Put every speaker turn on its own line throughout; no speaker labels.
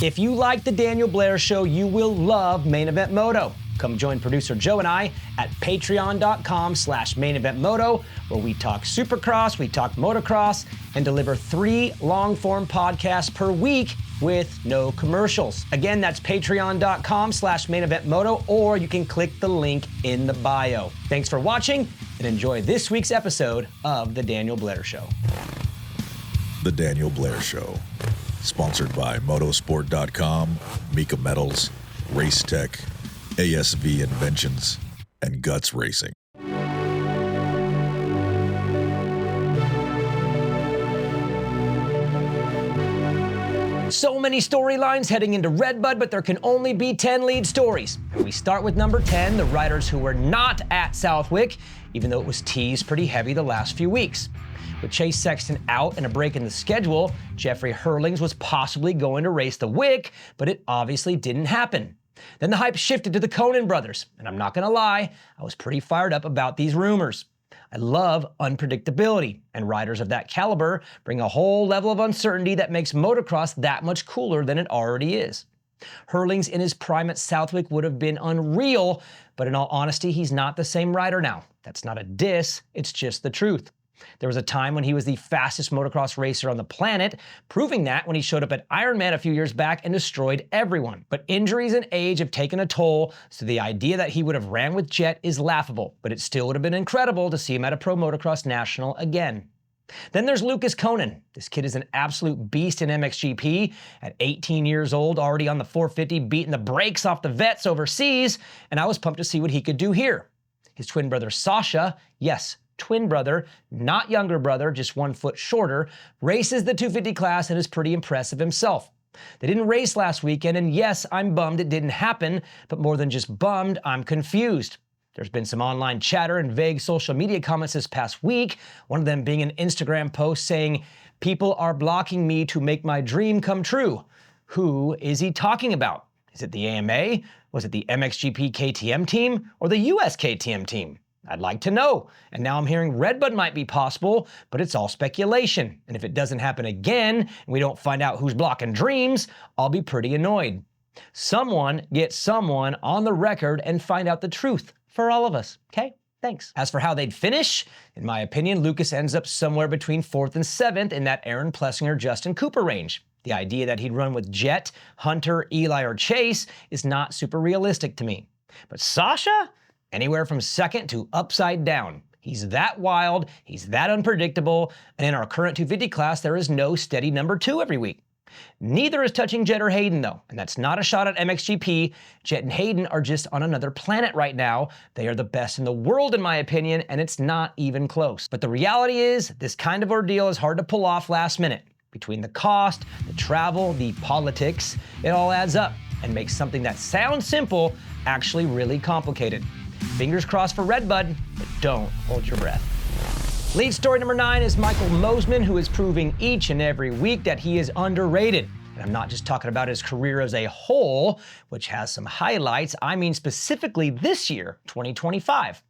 If you like the Daniel Blair Show, you will love Main Event Moto. Come join producer Joe and I at patreon.com/maineventmoto, where we talk Supercross, we talk motocross, and deliver 3 long-form podcasts per week with no commercials. Again, that's patreon.com/maineventmoto, or you can click the link in the bio. Thanks for watching, and enjoy this week's episode of The Daniel Blair Show.
The Daniel Blair Show, sponsored by Motosport.com, Mika Metals, Race Tech, ASV Inventions, and Guts Racing.
So many storylines heading into RedBud, but there can only be 10 lead stories. And we start with number 10, the riders who were not at Southwick, even though it was teased pretty heavy the last few weeks. With Chase Sexton out and a break in the schedule, Jeffrey Herlings was possibly going to race the Wick, but it obviously didn't happen. Then the hype shifted to the Coenen brothers, and I'm not gonna lie, I was pretty fired up about these rumors. I love unpredictability, and riders of that caliber bring a whole level of uncertainty that makes motocross that much cooler than it already is. Herlings in his prime at Southwick would have been unreal, but in all honesty, he's not the same rider now. That's not a diss, it's just the truth. There was a time when he was the fastest motocross racer on the planet, proving that when he showed up at Ironman a few years back and destroyed everyone. But injuries and age have taken a toll, so the idea that he would have ran with Jett is laughable, but it still would have been incredible to see him at a Pro Motocross National again. Then there's Lucas Coenen. This kid is an absolute beast in MXGP. At 18 years old, already on the 450, beating the brakes off the vets overseas, and I was pumped to see what he could do here. His twin brother Sasha, yes, twin brother, not younger brother, just 1 foot shorter, races the 250 class and is pretty impressive himself. They didn't race last weekend, and yes, I'm bummed it didn't happen, but more than just bummed, I'm confused. There's been some online chatter and vague social media comments this past week, one of them being an Instagram post saying, "People are blocking me to make my dream come true." Who is he talking about? Is it the AMA? Was it the MXGP KTM team? Or the US KTM team? I'd like to know. And now I'm hearing RedBud might be possible, but it's all speculation. And if it doesn't happen again, and we don't find out who's blocking dreams, I'll be pretty annoyed. Someone get someone on the record and find out the truth for all of us, okay? Thanks. As for how they'd finish, in my opinion, Lucas ends up somewhere between 4th and 7th in that Aaron Plessinger, Justin Cooper range. The idea that he'd run with Jett, Hunter, Eli, or Chase is not super realistic to me. But Sasha? Anywhere from 2nd to upside down. He's that wild, he's that unpredictable, and in our current 250 class, there is no steady number 2 every week. Neither is touching Jett or Hayden though, and that's not a shot at MXGP. Jett and Hayden are just on another planet right now. They are the best in the world in my opinion, and it's not even close. But the reality is, this kind of ordeal is hard to pull off last minute. Between the cost, the travel, the politics, it all adds up and makes something that sounds simple actually really complicated. Fingers crossed for RedBud, but don't hold your breath. Lead story number 9 is Michael Mosman, who is proving each and every week that he is underrated. And I'm not just talking about his career as a whole, which has some highlights. I mean specifically this year, 2025.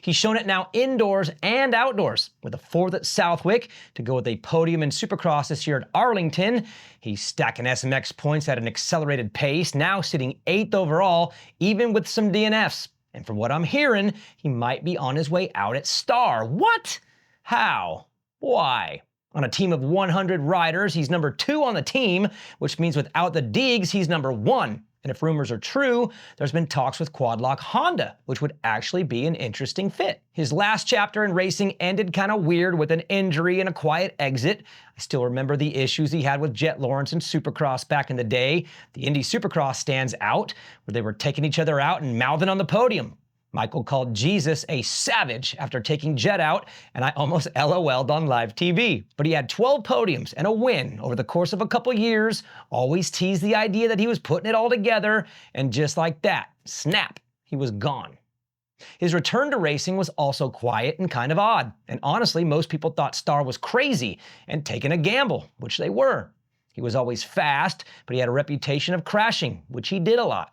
He's shown it now indoors and outdoors, with a 4th at Southwick to go with a podium in Supercross this year at Arlington. He's stacking SMX points at an accelerated pace, now sitting 8th overall, even with some DNFs. And from what I'm hearing, he might be on his way out at Star. What? How? Why? On a team of 100 riders, he's number 2 on the team, which means without the Deegs, he's number 1. And if rumors are true, there's been talks with Quadlock Honda, which would actually be an interesting fit. His last chapter in racing ended kind of weird with an injury and a quiet exit. I still remember the issues he had with Jett Lawrence and Supercross back in the day. The Indy Supercross stands out, where they were taking each other out and mouthing on the podium. Michael called Jesus a savage after taking Jett out, and I almost LOL'd on live TV. But he had 12 podiums and a win over the course of a couple years, always teased the idea that he was putting it all together, and just like that, snap, he was gone. His return to racing was also quiet and kind of odd, and honestly, most people thought Star was crazy and taking a gamble, which they were. He was always fast, but he had a reputation of crashing, which he did a lot.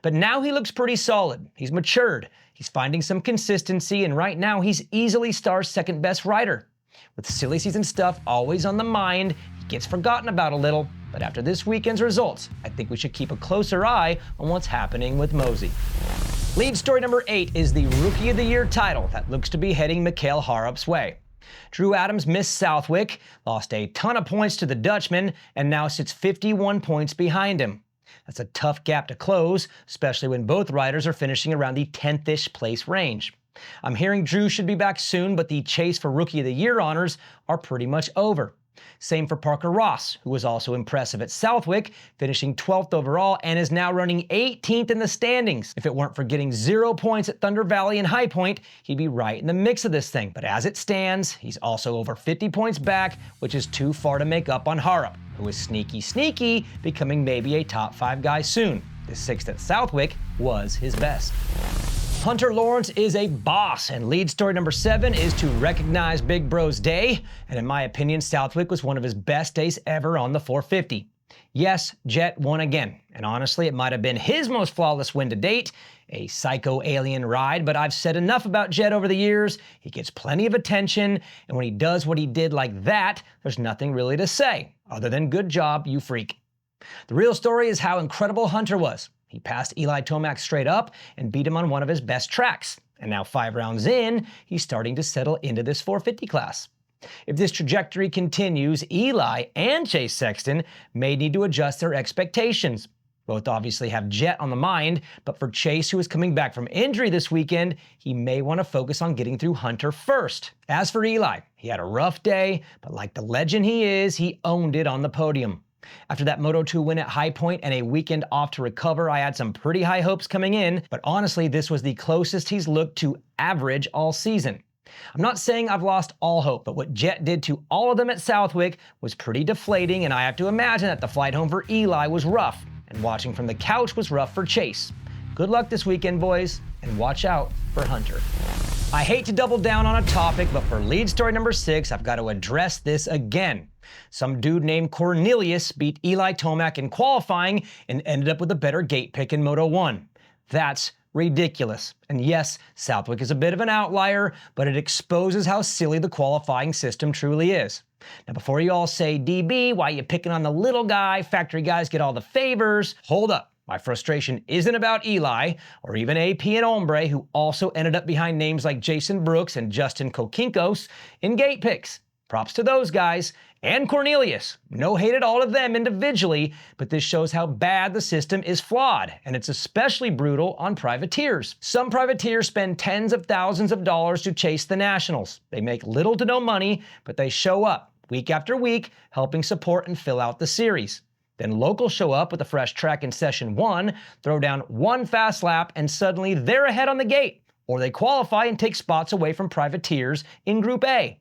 But now he looks pretty solid. He's matured. He's finding some consistency, and right now he's easily Star's second best rider. With silly season stuff always on the mind, he gets forgotten about a little, but after this weekend's results, I think we should keep a closer eye on what's happening with Mosey. Lead story number 8 is the Rookie of the Year title that looks to be heading Mikael Harup's way. Drew Adams missed Southwick, lost a ton of points to the Dutchman, and now sits 51 points behind him. That's a tough gap to close, especially when both riders are finishing around the 10th-ish place range. I'm hearing Drew should be back soon, but the chase for Rookie of the Year honors are pretty much over. Same for Parker Ross, who was also impressive at Southwick, finishing 12th overall and is now running 18th in the standings. If it weren't for getting 0 points at Thunder Valley and High Point, he'd be right in the mix of this thing. But as it stands, he's also over 50 points back, which is too far to make up on Harup, who is sneaky, becoming maybe a top 5 guy soon. The 6th at Southwick was his best. Hunter Lawrence is a boss, and lead story number 7 is to recognize Big Bro's day, and in my opinion, Southwick was one of his best days ever on the 450. Yes, Jett won again, and honestly, it might have been his most flawless win to date, a psycho alien ride, but I've said enough about Jett over the years. He gets plenty of attention, and when he does what he did like that, there's nothing really to say, other than good job, you freak. The real story is how incredible Hunter was. He passed Eli Tomac straight up and beat him on one of his best tracks. And now 5 rounds in, he's starting to settle into this 450 class. If this trajectory continues, Eli and Chase Sexton may need to adjust their expectations. Both obviously have Jett on the mind, but for Chase, who is coming back from injury this weekend, he may want to focus on getting through Hunter first. As for Eli, he had a rough day, but like the legend he is, he owned it on the podium. After that Moto2 win at High Point and a weekend off to recover, I had some pretty high hopes coming in, but honestly, this was the closest he's looked to average all season. I'm not saying I've lost all hope, but what Jett did to all of them at Southwick was pretty deflating, and I have to imagine that the flight home for Eli was rough, and watching from the couch was rough for Chase. Good luck this weekend, boys, and watch out for Hunter. I hate to double down on a topic, but for lead story number 6, I've got to address this again. Some dude named Cornelius beat Eli Tomac in qualifying and ended up with a better gate pick in Moto 1. That's ridiculous. And yes, Southwick is a bit of an outlier, but it exposes how silly the qualifying system truly is. Now, before you all say, DB, why you picking on the little guy? Factory guys get all the favors. Hold up. My frustration isn't about Eli, or even AP and Ombre, who also ended up behind names like Jason Brooks and Justin Kokinkos in gate picks. Props to those guys, and Cornelius. No hate at all of them individually, but this shows how bad the system is flawed, and it's especially brutal on privateers. Some privateers spend tens of thousands of dollars to chase the Nationals. They make little to no money, but they show up week after week, helping support and fill out the series. Then locals show up with a fresh track in session 1, throw down one fast lap, and suddenly they're ahead on the gate, or they qualify and take spots away from privateers in Group A.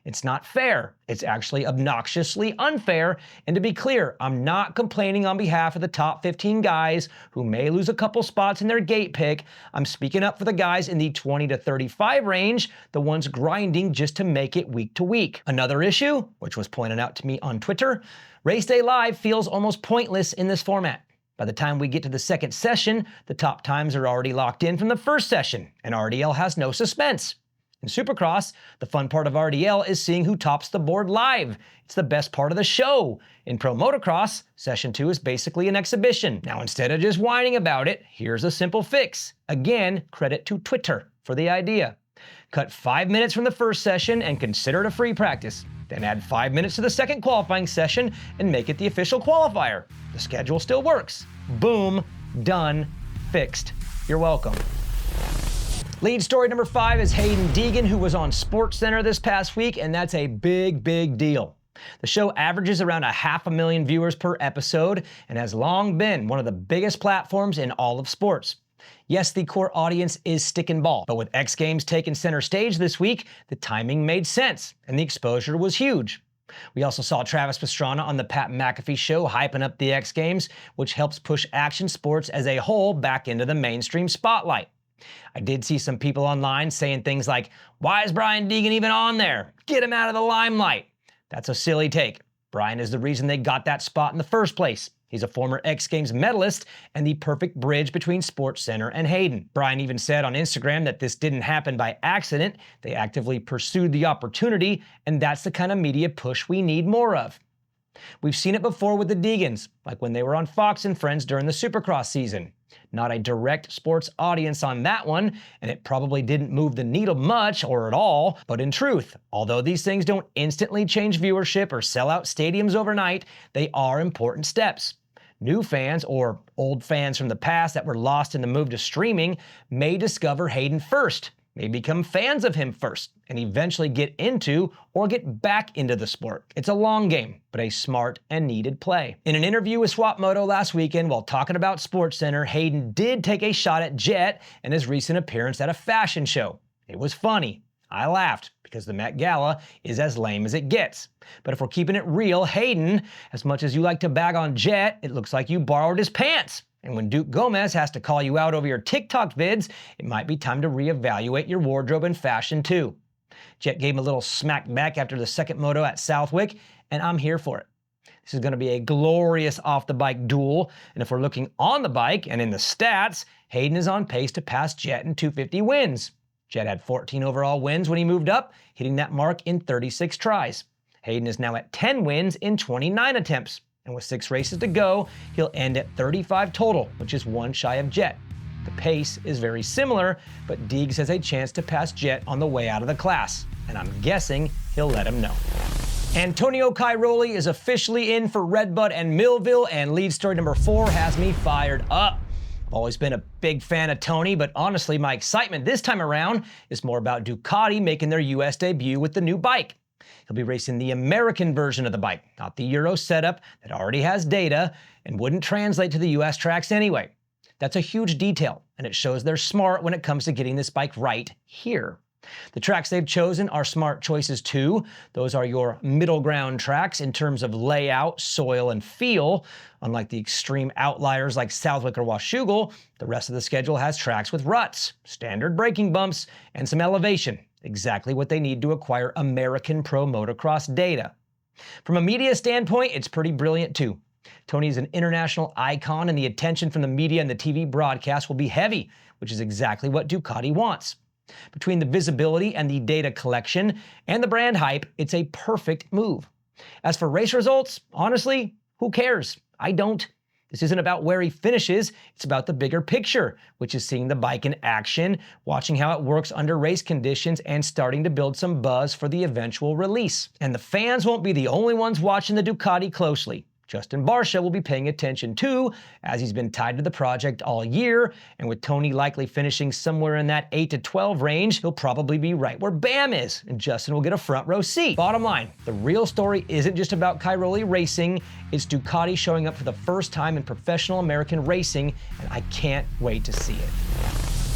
It's not fair. It's actually obnoxiously unfair. And to be clear, I'm not complaining on behalf of the top 15 guys who may lose a couple spots in their gate pick. I'm speaking up for the guys in the 20 to 35 range, the ones grinding just to make it week to week. Another issue, which was pointed out to me on Twitter, Race Day Live feels almost pointless in this format. By the time we get to the second session, the top times are already locked in from the first session, and RDL has no suspense. In Supercross, the fun part of RDL is seeing who tops the board live. It's the best part of the show. In Pro Motocross, Session 2 is basically an exhibition. Now, instead of just whining about it, here's a simple fix. Again, credit to Twitter for the idea. Cut 5 minutes from the first session and consider it a free practice. Then add 5 minutes to the second qualifying session and make it the official qualifier. The schedule still works. Boom, done, fixed. You're welcome. Lead story number 5 is Hayden Deegan, who was on Sportscenter this past week, and that's a big deal. The show averages around 500,000 viewers per episode and has long been one of the biggest platforms in all of sports. Yes, the core audience is stick and ball, but with X Games taking center stage this week, the timing made sense, and the exposure was huge. We also saw Travis Pastrana on the Pat McAfee show hyping up the X Games, which helps push action sports as a whole back into the mainstream spotlight. I did see some people online saying things like, why is Brian Deegan even on there? Get him out of the limelight. That's a silly take. Brian is the reason they got that spot in the first place. He's a former X Games medalist and the perfect bridge between Sportscenter and Hayden. Brian even said on Instagram that this didn't happen by accident. They actively pursued the opportunity, and that's the kind of media push we need more of. We've seen it before with the Deegans, like when they were on Fox and Friends during the Supercross season. Not a direct sports audience on that one, and it probably didn't move the needle much or at all, but in truth, although these things don't instantly change viewership or sell out stadiums overnight, they are important steps. New fans, or old fans from the past that were lost in the move to streaming, may discover Hayden first, may become fans of him first, and eventually get into or get back into the sport. It's a long game, but a smart and needed play. In an interview with Swap Moto last weekend while talking about SportsCenter, Hayden did take a shot at Jett and his recent appearance at a fashion show. It was funny. I laughed, because the Met Gala is as lame as it gets. But if we're keeping it real, Hayden, as much as you like to bag on Jett, it looks like you borrowed his pants. And when Duke Gomez has to call you out over your TikTok vids, it might be time to reevaluate your wardrobe and fashion too. Jett gave him a little smack back after the second moto at Southwick, and I'm here for it. This is going to be a glorious off-the-bike duel, and if we're looking on the bike and in the stats, Hayden is on pace to pass Jett in 250 wins. Jett had 14 overall wins when he moved up, hitting that mark in 36 tries. Hayden is now at 10 wins in 29 attempts. And with 6 races to go, he'll end at 35 total, which is one shy of Jett. The pace is very similar, but Deegs has a chance to pass Jett on the way out of the class, and I'm guessing he'll let him know. Antonio Cairoli is officially in for RedBud and Millville, and lead story number 4 has me fired up. I've always been a big fan of Tony, but honestly, my excitement this time around is more about Ducati making their US debut with the new bike. He'll be racing the American version of the bike, not the Euro setup that already has data and wouldn't translate to the US tracks anyway. That's a huge detail, and it shows they're smart when it comes to getting this bike right here. The tracks they've chosen are smart choices too. Those are your middle ground tracks in terms of layout, soil, and feel. Unlike the extreme outliers like Southwick or Washougal, the rest of the schedule has tracks with ruts, standard braking bumps, and some elevation. Exactly what they need to acquire American Pro Motocross data. From a media standpoint, it's pretty brilliant too. Tony is an international icon, and the attention from the media and the TV broadcast will be heavy, which is exactly what Ducati wants. Between the visibility and the data collection and the brand hype, it's a perfect move. As for race results, honestly, who cares? I don't. This isn't about where he finishes, it's about the bigger picture, which is seeing the bike in action, watching how it works under race conditions, and starting to build some buzz for the eventual release. And the fans won't be the only ones watching the Ducati closely. Justin Barcia will be paying attention too, as he's been tied to the project all year, and with Tony likely finishing somewhere in that 8 to 12 range, he'll probably be right where Bam is, and Justin will get a front row seat. Bottom line, the real story isn't just about Cairoli racing, it's Ducati showing up for the first time in professional American racing, and I can't wait to see it.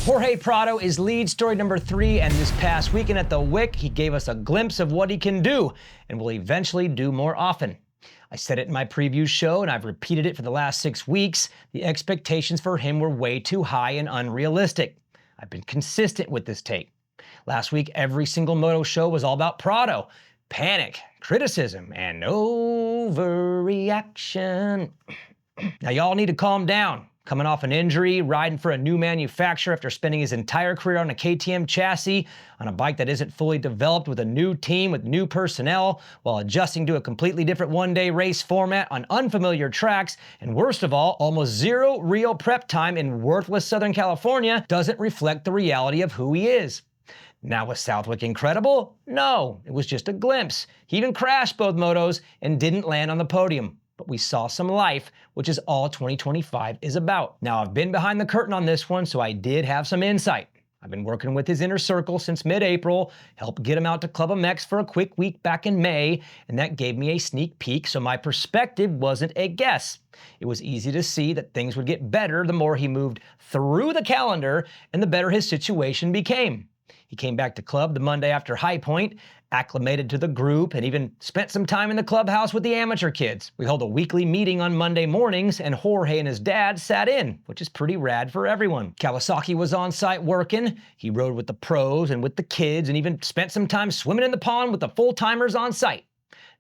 Jorge Prado is lead story number 3, and this past weekend at the Wick, he gave us a glimpse of what he can do, and will eventually do more often. I said it in my preview show, and I've repeated it for the last 6 weeks. The expectations for him were way too high and unrealistic. I've been consistent with this take. Last week, every single moto show was all about Prado. Panic, criticism, and overreaction. Now, y'all need to calm down. Coming off an injury, riding for a new manufacturer after spending his entire career on a KTM chassis, on a bike that isn't fully developed with a new team with new personnel, while adjusting to a completely different one-day race format on unfamiliar tracks, and worst of all, almost zero real prep time in worthless Southern California, doesn't reflect the reality of who he is. Now, was Southwick incredible? No, it was just a glimpse. He even crashed both motos and didn't land on the podium. But we saw some life, which is all 2025 is about. Now, I've been behind the curtain on this one, so I did have some insight. I've been working with his inner circle since mid-April, helped get him out to ClubMX for a quick week back in May, and that gave me a sneak peek, so my perspective wasn't a guess. It was easy to see that things would get better the more he moved through the calendar and the better his situation became. He came back to club the Monday after High Point, acclimated to the group, and even spent some time in the clubhouse with the amateur kids. We held a weekly meeting on Monday mornings, and Jorge and his dad sat in, which is pretty rad for everyone. Kawasaki was on site working. He rode with the pros and with the kids, and even spent some time swimming in the pond with the full-timers on site.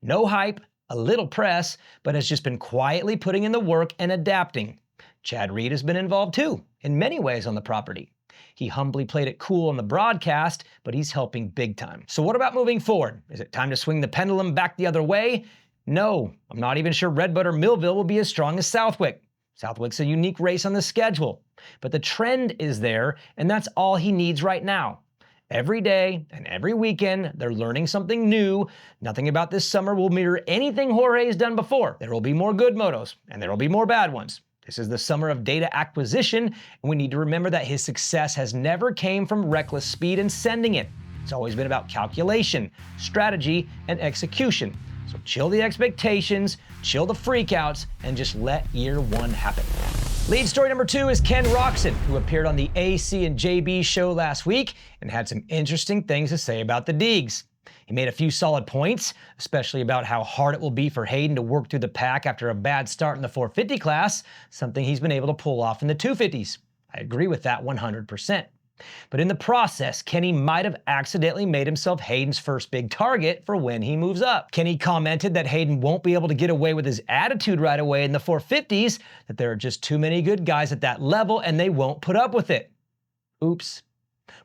No hype, a little press, but has just been quietly putting in the work and adapting. Chad Reed has been involved too, in many ways on the property. He humbly played it cool on the broadcast, but he's helping big time. So what about moving forward? Is it time to swing the pendulum back the other way? No, I'm not even sure RedBud or Millville will be as strong as Southwick. Southwick's a unique race on the schedule, but the trend is there, and that's all he needs right now. Every day and every weekend, they're learning something new. Nothing about this summer will mirror anything Jorge has done before. There will be more good motos, and there will be more bad ones. This is the summer of data acquisition, and we need to remember that his success has never came from reckless speed and sending it. It's always been about calculation, strategy, and execution. So chill the expectations, chill the freakouts, and just let year one happen. Lead story number 2 is Ken Roczen, who appeared on the AC and JB show last week and had some interesting things to say about the Deegs. He made a few solid points, especially about how hard it will be for Hayden to work through the pack after a bad start in the 450 class, something he's been able to pull off in the 250s. I agree with that 100%. But in the process, Kenny might have accidentally made himself Hayden's first big target for when he moves up. Kenny commented that Hayden won't be able to get away with his attitude right away in the 450s, that there are just too many good guys at that level and they won't put up with it. Oops.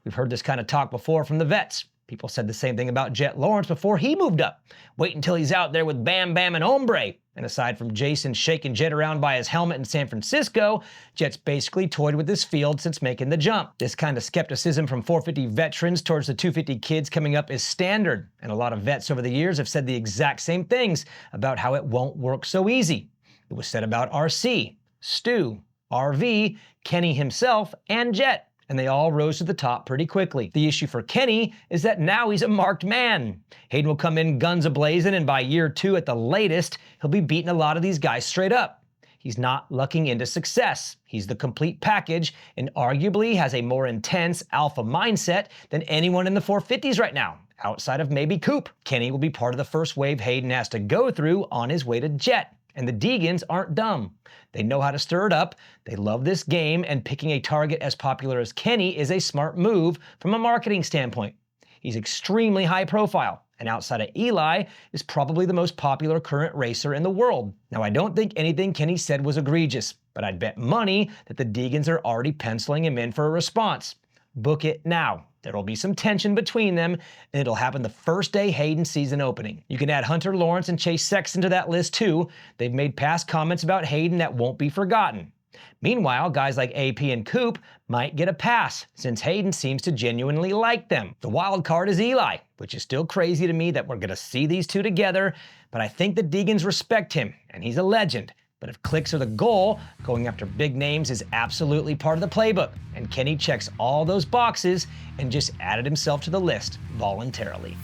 We've heard this kind of talk before from the vets. People said the same thing about Jett Lawrence before he moved up. Wait until he's out there with Bam Bam and Hombre. And aside from Jason shaking Jett around by his helmet in San Francisco, Jett's basically toyed with this field since making the jump. This kind of skepticism from 450 veterans towards the 250 kids coming up is standard, and a lot of vets over the years have said the exact same things about how it won't work so easy. It was said about RC, Stu, RV, Kenny himself, and Jett, and they all rose to the top pretty quickly. The issue for Kenny is that now he's a marked man. Hayden will come in guns a-blazing, and by year 2 at the latest, he'll be beating a lot of these guys straight up. He's not lucking into success. He's the complete package, and arguably has a more intense alpha mindset than anyone in the 450s right now, outside of maybe Coop. Kenny will be part of the first wave Hayden has to go through on his way to Jett. And the Deegans aren't dumb. They know how to stir it up, they love this game, and picking a target as popular as Kenny is a smart move from a marketing standpoint. He's extremely high profile, and outside of Eli, is probably the most popular current racer in the world. Now, I don't think anything Kenny said was egregious, but I'd bet money that the Deegans are already penciling him in for a response. Book it now. There will be some tension between them, and it'll happen the first day Hayden's season opening. You can add Hunter Lawrence and Chase Sexton to that list too. They've made past comments about Hayden that won't be forgotten. Meanwhile, guys like AP and Coop might get a pass, since Hayden seems to genuinely like them. The wild card is Eli, which is still crazy to me that we're gonna see these two together, but I think the Deegans respect him, and he's a legend. But if clicks are the goal, going after big names is absolutely part of the playbook, and Kenny checks all those boxes and just added himself to the list voluntarily.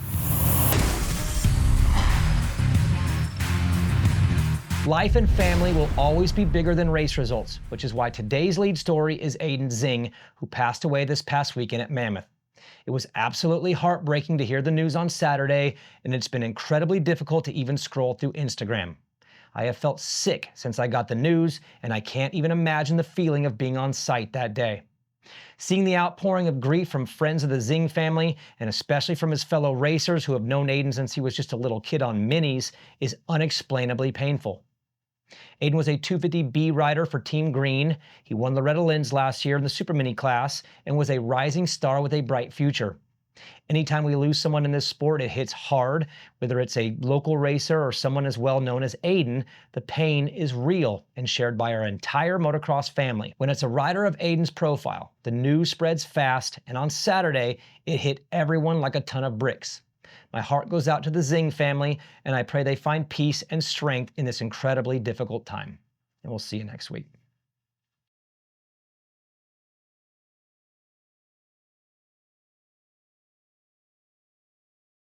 Life and family will always be bigger than race results, which is why today's lead story is Aiden Zing, who passed away this past weekend at Mammoth. It was absolutely heartbreaking to hear the news on Saturday, and it's been incredibly difficult to even scroll through Instagram. I have felt sick since I got the news, and I can't even imagine the feeling of being on site that day. Seeing the outpouring of grief from friends of the Zing family, and especially from his fellow racers who have known Aiden since he was just a little kid on minis, is unexplainably painful. Aiden was a 250B rider for Team Green. He won Loretta Lynn's last year in the Super Mini class, and was a rising star with a bright future. Anytime we lose someone in this sport, it hits hard. Whether it's a local racer or someone as well known as Aiden, the pain is real and shared by our entire motocross family. When it's a rider of Aiden's profile, the news spreads fast, and on Saturday, it hit everyone like a ton of bricks. My heart goes out to the Zing family, and I pray they find peace and strength in this incredibly difficult time. And we'll see you next week.